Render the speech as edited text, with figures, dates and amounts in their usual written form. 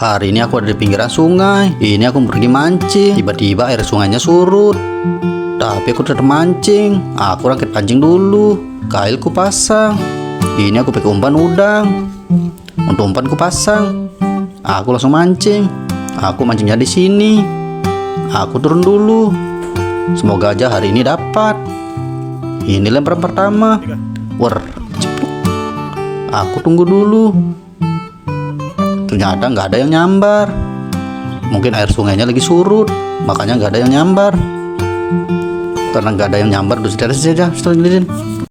Hari ini aku ada di pinggiran sungai. Ini aku pergi mancing. Tiba-tiba air sungainya surut. Tapi aku tetap mancing. Aku rakit pancing dulu. Kailku pasang. Ini aku pakai umpan udang. Untuk umpanku pasang. Aku langsung mancing. Aku mancingnya di sini. Aku turun dulu. Semoga aja hari ini dapat. Ini lemparan pertama. Wer, ceplok. Aku tunggu dulu. Ternyata nggak ada yang nyambar. Mungkin air sungainya lagi surut, makanya nggak ada yang nyambar. Karena nggak ada yang nyambar, terus saja setelah